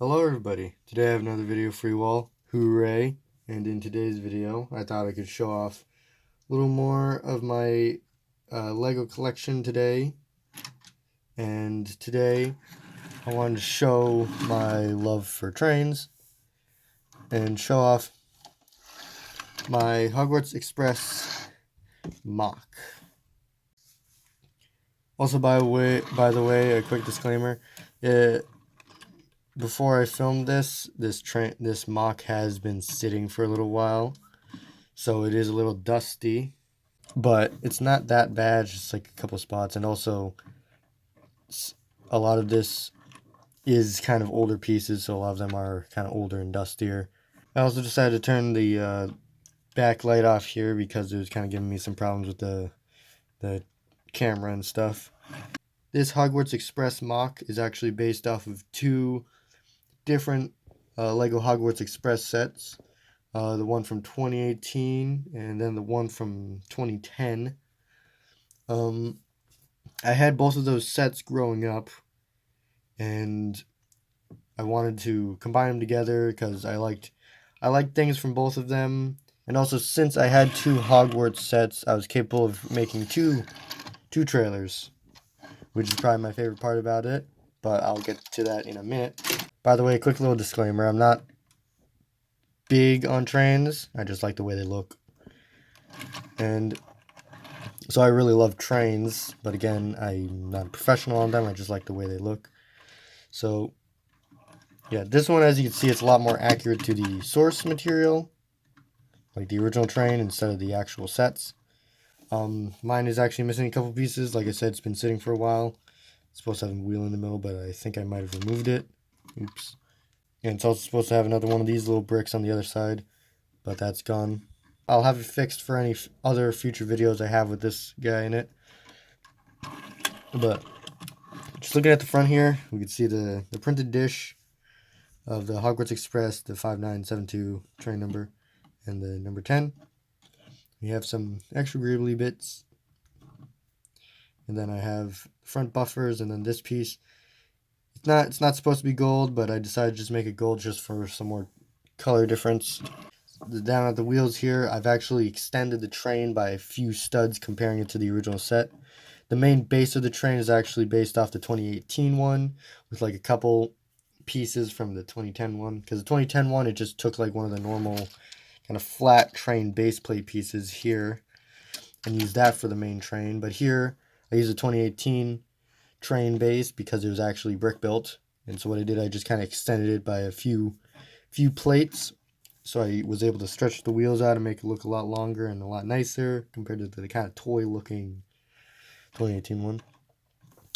Hello everybody, today I have another video for you all, hooray, and in today's video I thought I could show off a little more of my Lego collection today, and today I wanted to show my love for trains and show off my Hogwarts Express MOC. Also, by the way, a quick disclaimer, before I filmed this MOC has been sitting for a little while, so it is a little dusty, but it's not that bad, just like a couple spots. And also, a lot of this is kind of older pieces, so a lot of them are kind of older and dustier. I also decided to turn the backlight off here because it was kind of giving me some problems with the camera and stuff. This Hogwarts Express MOC is actually based off of two different Lego Hogwarts Express sets. The one from 2018 and then the one from 2010. I had both of those sets growing up, and I wanted to combine them together because I liked things from both of them. And also, since I had two Hogwarts sets, I was capable of making two trailers, which is probably my favorite part about it, but I'll get to that in a minute. By the way, quick little disclaimer, I'm not big on trains, I just like the way they look. And so I really love trains, but again, I'm not a professional on them, I just like the way they look. So yeah, this one, as you can see, it's a lot more accurate to the source material, like the original train, instead of the actual sets. Mine is actually missing a couple pieces. Like I said, it's been sitting for a while. It's supposed to have a wheel in the middle, but I think I might have removed it. Oops. And it's also supposed to have another one of these little bricks on the other side, but that's gone. I'll have it fixed for any other future videos I have with this guy in it. But just looking at the front here, we can see the printed dish of the Hogwarts Express, the 5972 train number, and the number 10. We have some extra gribbly bits. And then I have front buffers, and then this piece. It's not supposed to be gold, but I decided to just make it gold just for some more color difference. Down at the wheels here, I've actually extended the train by a few studs comparing it to the original set. The main base of the train is actually based off the 2018 one, with like a couple pieces from the 2010 one, because the 2010 one, it just took like one of the normal kind of flat train base plate pieces here and used that for the main train. But here I used a 2018 train base because it was actually brick built, and so what I did, I just kind of extended it by a few plates, so I was able to stretch the wheels out and make it look a lot longer and a lot nicer compared to the kind of toy looking 2018 one.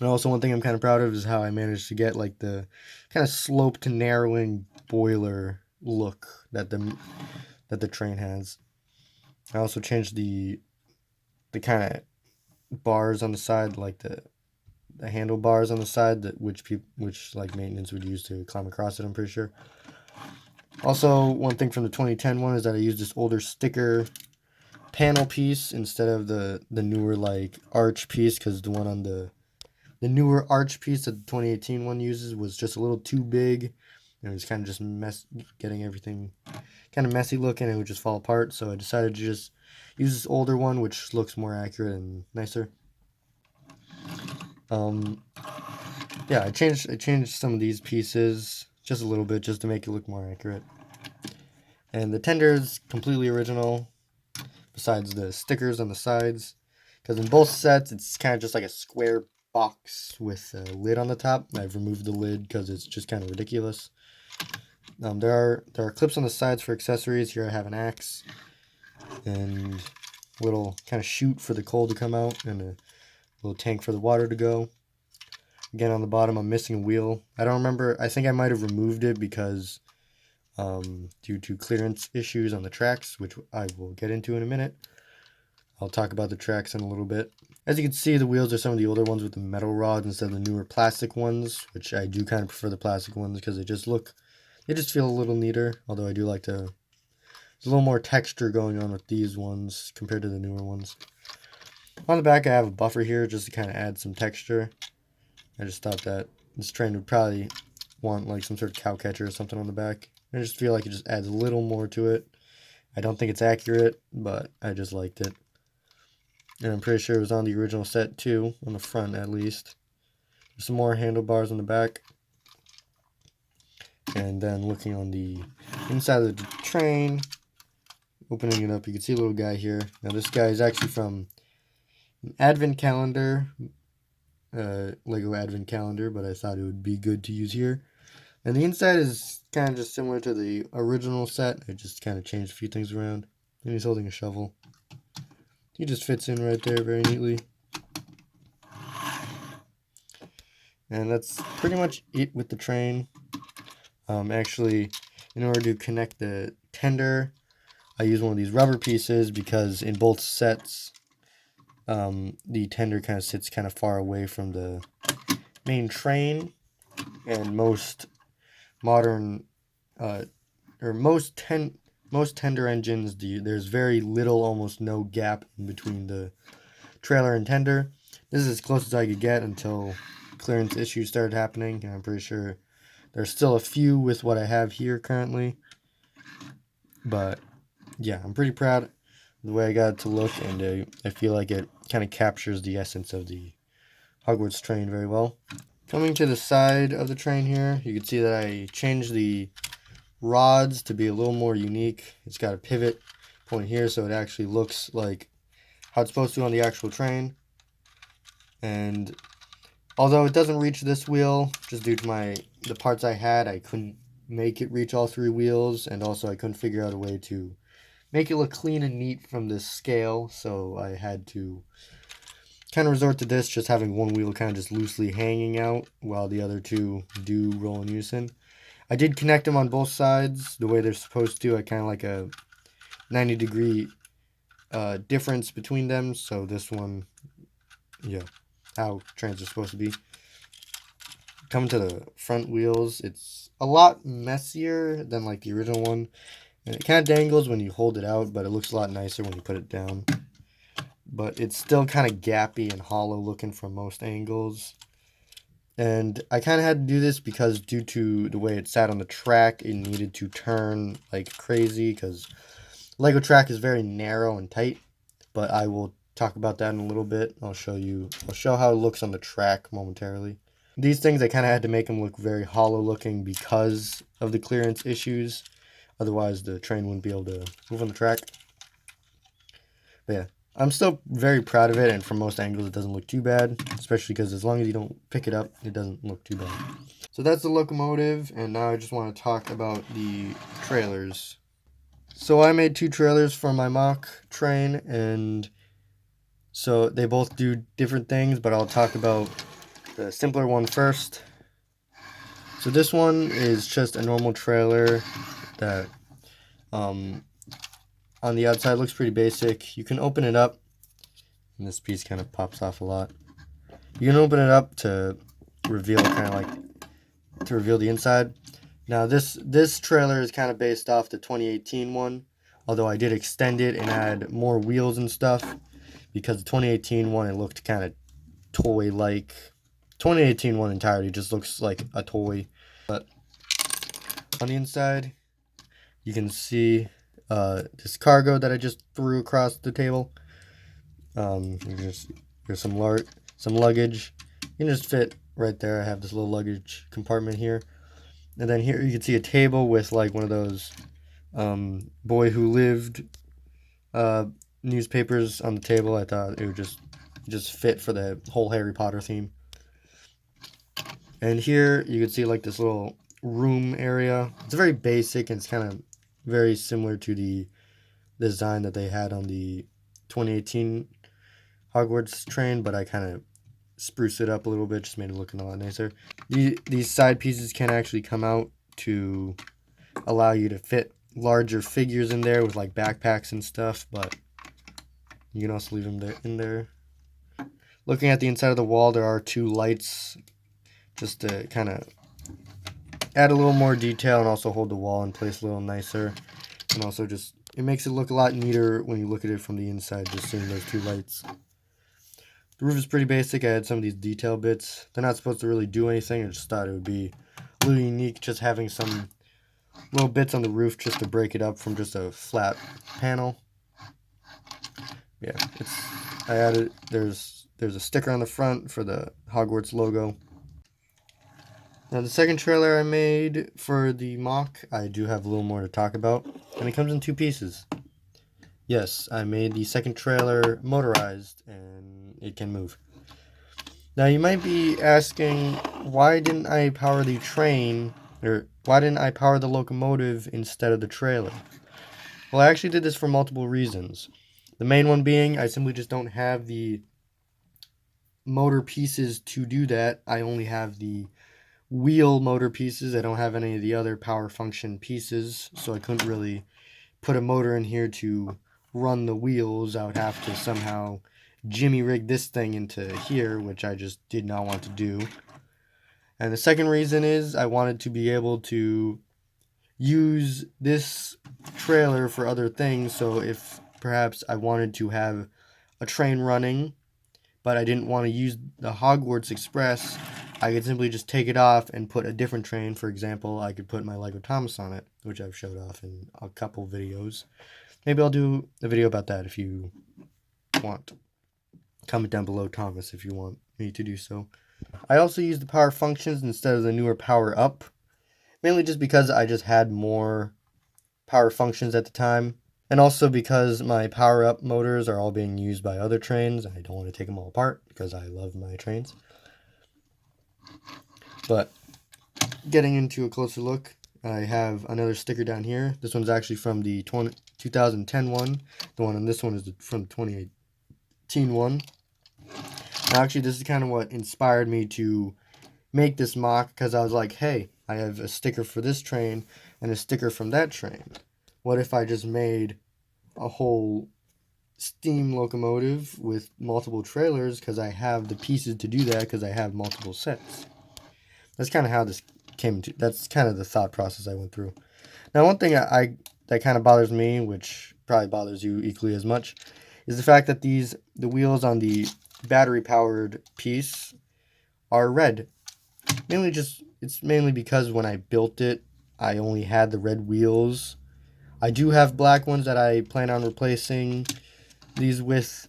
And also, one thing I'm kind of proud of is how I managed to get like the kind of sloped narrowing boiler look that the train has. I also changed the kind of bars on the side, like the handlebars on the side, that which like maintenance would use to climb across it, I'm pretty sure. Also, one thing from the 2010 one is that I used this older sticker panel piece instead of the newer like arch piece, because the one on the newer arch piece that the 2018 one uses was just a little too big, and it was kind of just getting everything kind of messy looking, and it would just fall apart. So I decided to just use this older one, which looks more accurate and nicer. Yeah, I changed some of these pieces just a little bit, just to make it look more accurate. And the tender is completely original, besides the stickers on the sides, because in both sets it's kind of just like a square box with a lid on the top. I've removed the lid because it's just kind of ridiculous. There are clips on the sides for accessories. Here I have an axe and a little kind of chute for the coal to come out, and a little tank for the water to go. Again, on the bottom I'm missing a wheel. I don't remember, I think I might have removed it because due to clearance issues on the tracks, which I will get into in a minute. I'll talk about the tracks in a little bit. As you can see, the wheels are some of the older ones with the metal rods instead of the newer plastic ones, which I do kind of prefer the plastic ones because they just feel a little neater, although I do like there's a little more texture going on with these ones compared to the newer ones. On the back I have a buffer here just to kind of add some texture. I just thought that this train would probably want like some sort of cow catcher or something on the back. I just feel like it just adds a little more to it. I don't think it's accurate, but I just liked it. And I'm pretty sure it was on the original set too, on the front at least. There's some more handlebars on the back. And then looking on the inside of the train, opening it up, you can see a little guy here. Now this guy is actually from an advent calendar, Lego advent calendar, but I thought it would be good to use here. And the inside is kind of just similar to the original set. I just kind of changed a few things around. And he's holding a shovel. He just fits in right there very neatly. And that's pretty much it with the train. Actually, in order to connect the tender, I use one of these rubber pieces because in both sets, the tender kind of sits kind of far away from the main train, and most modern most tender engines, there's very little, almost no gap in between the trailer and tender. This is as close as I could get until clearance issues started happening, and I'm pretty sure there's still a few with what I have here currently. But yeah, I'm pretty proud of the way I got it to look, and I feel like it kind of captures the essence of the Hogwarts train very well. Coming to the side of the train here, you can see that I changed the rods to be a little more unique. It's got a pivot point here, so it actually looks like how it's supposed to on the actual train. And although it doesn't reach this wheel, just due to the parts I had, I couldn't make it reach all 3 wheels, and also I couldn't figure out a way to make it look clean and neat from this scale, so I had to kind of resort to this, just having one wheel kind of just loosely hanging out while the other 2 do roll in unison. I did connect them on both sides the way they're supposed to. I kind of like a 90-degree difference between them, so this one, yeah, how trains are supposed to be. Coming to the front wheels, it's a lot messier than like the original one, and it kind of dangles when you hold it out, but it looks a lot nicer when you put it down. But it's still kind of gappy and hollow looking from most angles. And I kind of had to do this because due to the way it sat on the track, it needed to turn like crazy because Lego track is very narrow and tight. But I will talk about that in a little bit. I'll show how it looks on the track momentarily. These things, I kind of had to make them look very hollow looking because of the clearance issues. Otherwise, the train wouldn't be able to move on the track. But yeah, I'm still very proud of it, and from most angles, it doesn't look too bad. Especially because as long as you don't pick it up, it doesn't look too bad. So that's the locomotive, and now I just want to talk about the trailers. So I made 2 trailers for my MOC train, and so they both do different things, but I'll talk about the simpler one first. So this one is just a normal trailer that on the outside looks pretty basic. You can open it up, and this piece kind of pops off a lot. You can open it up to reveal the inside. Now this trailer is kind of based off the 2018 one, although I did extend it and add more wheels and stuff because the 2018 one, it looked kind of toy-like. 2018 one entirely just looks like a toy. But on the inside, you can see this cargo that I just threw across the table. Here's some luggage. You can just fit right there. I have this little luggage compartment here. And then here you can see a table with like one of those Boy Who Lived newspapers on the table. I thought it would just fit for the whole Harry Potter theme. And here you can see like this little room area. It's very basic, and it's kind of very similar to the design that they had on the 2018 Hogwarts train, but I kind of spruced it up a little bit, just made it look a lot nicer. These side pieces can actually come out to allow you to fit larger figures in there with like backpacks and stuff, but you can also leave them in there. Looking at the inside of the wall, there are 2 lights just to kind of add a little more detail and also hold the wall in place a little nicer. And also just, it makes it look a lot neater when you look at it from the inside, just seeing those 2 lights. The roof is pretty basic. I had some of these detail bits. They're not supposed to really do anything. I just thought it would be a little unique, just having some little bits on the roof just to break it up from just a flat panel. Yeah, I added, there's a sticker on the front for the Hogwarts logo. Now the second trailer I made for the MOC, I do have a little more to talk about, and it comes in 2 pieces. Yes, I made the second trailer motorized, and it can move. Now you might be asking, why didn't I power the train, or why didn't I power the locomotive instead of the trailer? Well, I actually did this for multiple reasons. The main one being, I simply just don't have the motor pieces to do that. I only have the wheel motor pieces. I don't have any of the other power function pieces, so I couldn't really put a motor in here to run the wheels. I would have to somehow jimmy rig this thing into here, which I just did not want to do. And the second reason is I wanted to be able to use this trailer for other things. So if perhaps I wanted to have a train running, but I didn't want to use the Hogwarts Express, I could simply just take it off and put a different train. For example, I could put my Lego Thomas on it, which I've showed off in a couple videos. Maybe I'll do a video about that if you want. Comment down below, Thomas, if you want me to do so. I also use the power functions instead of the newer power up, mainly just because I just had more power functions at the time, and also because my power up motors are all being used by other trains. I don't want to take them all apart because I love my trains. But getting into a closer look, I have another sticker down here. This one's actually from the 2010 one. The one on this one is from the 2018 one. Now, actually, this is kind of what inspired me to make this MOC, because I was like, hey, I have a sticker for this train and a sticker from that train. What if I just made a whole steam locomotive with multiple trailers, because I have the pieces to do that, because I have multiple sets. That's kind of how this came to. That's kind of the thought process I went through. Now, one thing that kind of bothers me, which probably bothers you equally as much, is the fact that the wheels on the battery powered piece are red. It's mainly because when I built it, I only had the red wheels. I do have black ones that I plan on replacing these with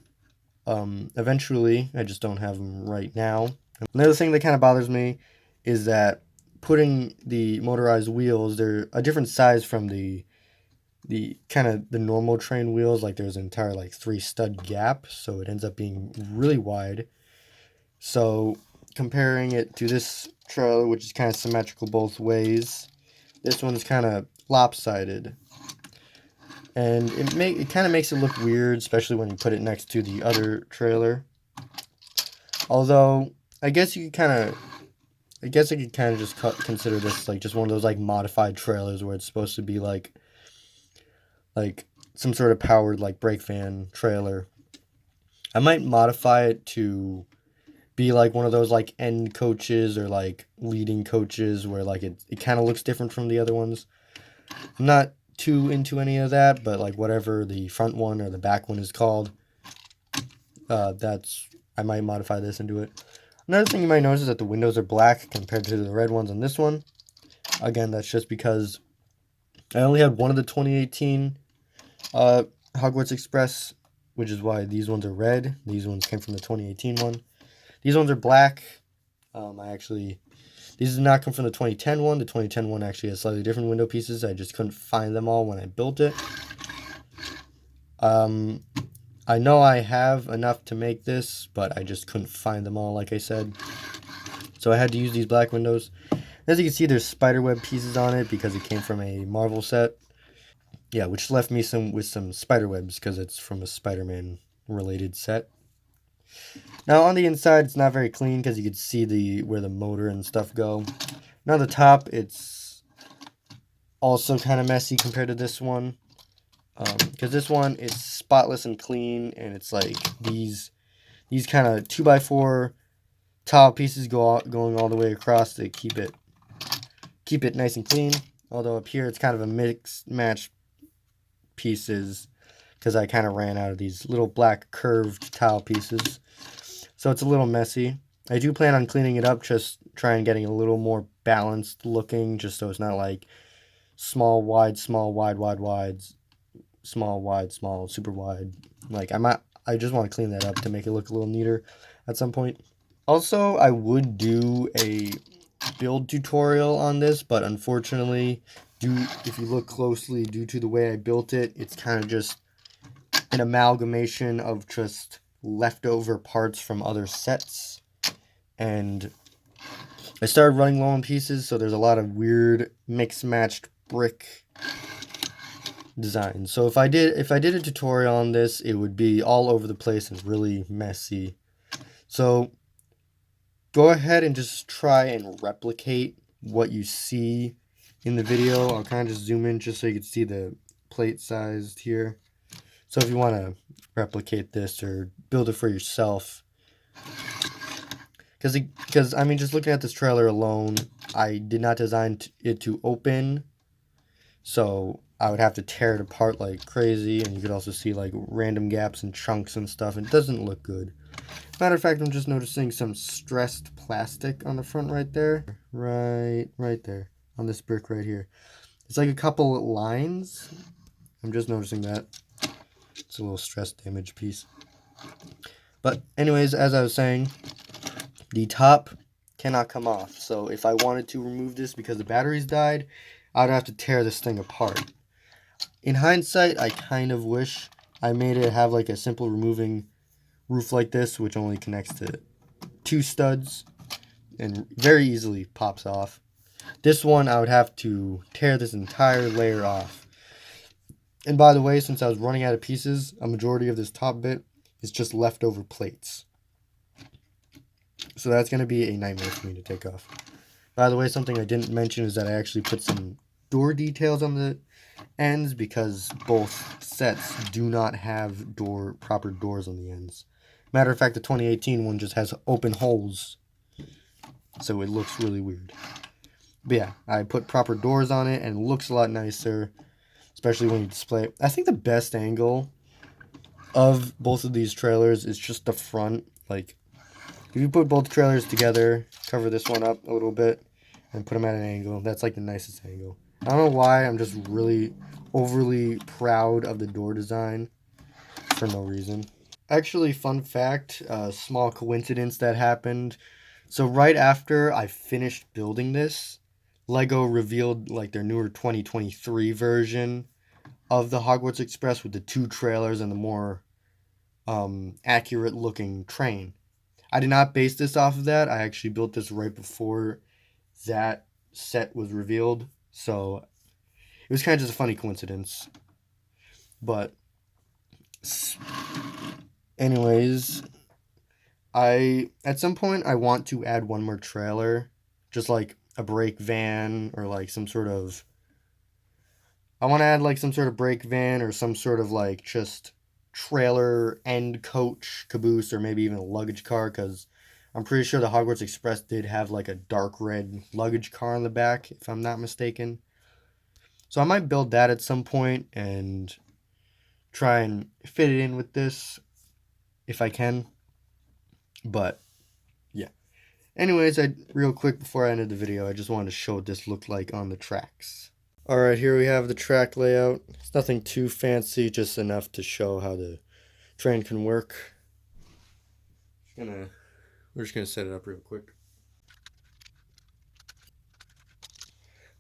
eventually. I just don't have them right now. Another thing that kind of bothers me is that putting the motorized wheels, they're a different size from the kind of the normal train wheels. Like there's an entire 3 stud gap, so it ends up being really wide. So comparing it to this trailer, which is kind of symmetrical both ways, this one's kind of lopsided, and it kind of makes it look weird, especially when you put it next to the other trailer. Although I guess you could kind of just consider this just one of those modified trailers where it's supposed to be like some sort of powered brake van trailer. I might modify it to be one of those end coaches or leading coaches where it kind of looks different from the other ones. I'm not too into any of that, but whatever the front one or the back one is called, I might modify this and do it. Another thing you might notice is that the windows are black compared to the red ones on this one. Again, that's just because I only had one of the 2018 Hogwarts Express, which is why these ones are red. These ones came from the 2018 one. These ones are black. These did not come from the 2010 one. The 2010 one actually has slightly different window pieces. I just couldn't find them all when I built it. I know I have enough to make this, but I just couldn't find them all, like I said. So I had to use these black windows. As you can see, there's spiderweb pieces on it because it came from a Marvel set. Yeah, which left me with some spiderwebs because it's from a Spider-Man related set. Now on the inside, it's not very clean because you can see where the motor and stuff go. Now the top, it's also kind of messy compared to this one. Because this one is spotless and clean, and it's these kind of 2x4 tile pieces going all the way across to keep it nice and clean. Although up here it's kind of a mix match pieces because I kind of ran out of these little black curved tile pieces, so it's a little messy. I do plan on cleaning it up, just try and getting a little more balanced looking, just so it's not like small, wide, small, wide, wide, wides, small, wide, small, super wide. Like I just want to clean that up to make it look a little neater at some point. Also, I would do a build tutorial on this, but unfortunately, if you look closely, due to the way I built it, it's kind of just an amalgamation of just leftover parts from other sets. And I started running low on pieces, so there's a lot of weird mix-matched brick designs. So if I did a tutorial on this, it would be all over the place and really messy. So go ahead and just try and replicate what you see in the video. I'll kind of just zoom in just so you can see the plate size here. So if you want to replicate this or build it for yourself, because I mean, just looking at this trailer alone, I did not design it to open, so I would have to tear it apart like crazy, and you could also see like random gaps and chunks and stuff, and it doesn't look good. Matter of fact, I'm just noticing some stressed plastic on the front right there. Right there. On this brick right here. It's like a couple lines. I'm just noticing that. It's a little stress damage piece. But anyways, as I was saying, the top cannot come off. So if I wanted to remove this because the batteries died, I'd have to tear this thing apart. In hindsight, I kind of wish I made it have like a simple removing roof like this, which only connects to 2 studs and very easily pops off. This one, I would have to tear this entire layer off. And by the way, since I was running out of pieces, a majority of this top bit is just leftover plates. So that's going to be a nightmare for me to take off. By the way, something I didn't mention is that I actually put some door details on the ends because both sets do not have proper doors on the ends. Matter of fact, the 2018 one just has open holes, so it looks really weird. But yeah, I put proper doors on it, and it looks a lot nicer, especially when you display it. I think the best angle of both of these trailers is just the front. Like, if you put both trailers together, cover this one up a little bit, and put them at an angle, that's like the nicest angle. I don't know why, I'm just really overly proud of the door design for no reason. Actually, fun fact, small coincidence that happened. So right after I finished building this, LEGO revealed like their newer 2023 version of the Hogwarts Express with the 2 trailers and the more accurate looking train. I did not base this off of that. I actually built this right before that set was revealed. So it was kind of just a funny coincidence. But anyways, at some point I want to add one more trailer, just like a brake van or like some sort of brake van or some sort of like just trailer end coach caboose, or maybe even a luggage car, because I'm pretty sure the Hogwarts Express did have like a dark red luggage car in the back, if I'm not mistaken. So I might build that at some point and try and fit it in with this if I can. But yeah. Anyways, real quick before I ended the video, I just wanted to show what this looked like on the tracks. Alright, here we have the track layout. It's nothing too fancy, just enough to show how the train can work. We're just gonna set it up real quick.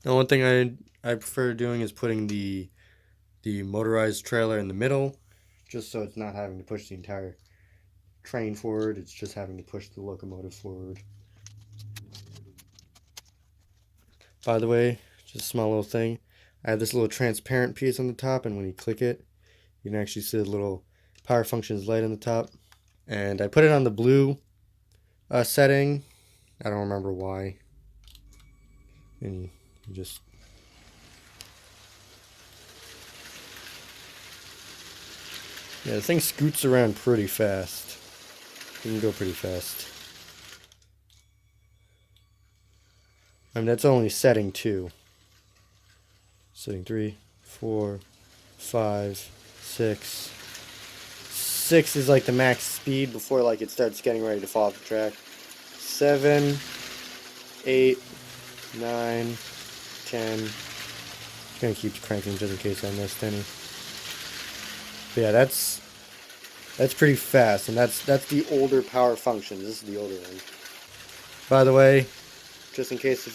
Now, one thing I prefer doing is putting the motorized trailer in the middle, just so it's not having to push the entire train forward, it's just having to push the locomotive forward. By the way, just a small little thing, I have this little transparent piece on the top, and when you click it, you can actually see the little power functions light on the top. And I put it on the blue setting. I don't remember why. And you just... yeah, the thing scoots around pretty fast. You can go pretty fast. I mean, that's only setting 2. Setting 3, 4, 5, 6. 6 is like the max speed before like it starts getting ready to fall off the track. 7, 8, 9, 10. I'm gonna keep cranking just in case I missed any. But yeah, that's pretty fast, and that's the older power function. This is the older one. By the way, just in case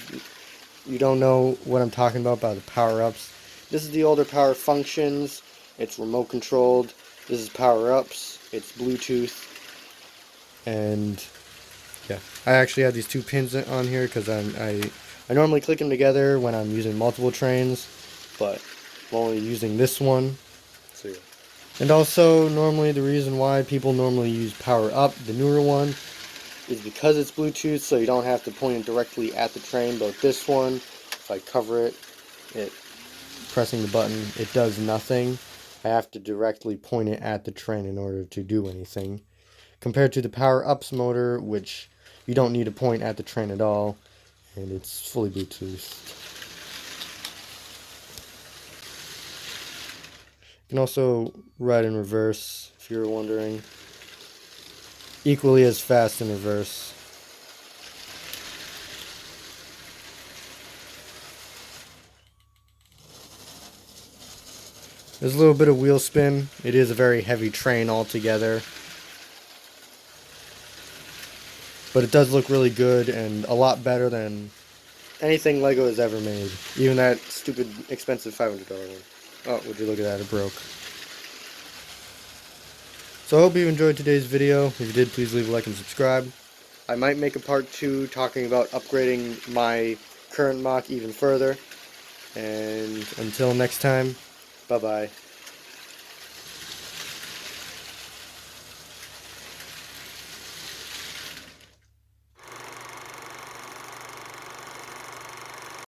you don't know what I'm talking about by the power-ups, this is the older power functions. It's remote controlled. This is power-ups. It's Bluetooth. And yeah, I actually have these two pins on here because I normally click them together when I'm using multiple trains, but I'm only using this one. So yeah. And also, normally the reason why people normally use power up, the newer one, is because it's Bluetooth, so you don't have to point it directly at the train. But with this one, if I cover it, pressing the button, it does nothing. I have to directly point it at the train in order to do anything. Compared to the power ups motor, which you don't need to point at the train at all, and it's fully Bluetooth. You can also ride in reverse, if you're wondering. Equally as fast in reverse. There's a little bit of wheel spin. It is a very heavy train altogether. But it does look really good and a lot better than anything Lego has ever made. Even that stupid expensive $500 one. Oh, would you look at that, it broke. So I hope you enjoyed today's video. If you did, please leave a like and subscribe. I might make a part 2 talking about upgrading my current MOC even further. And until next time, bye-bye.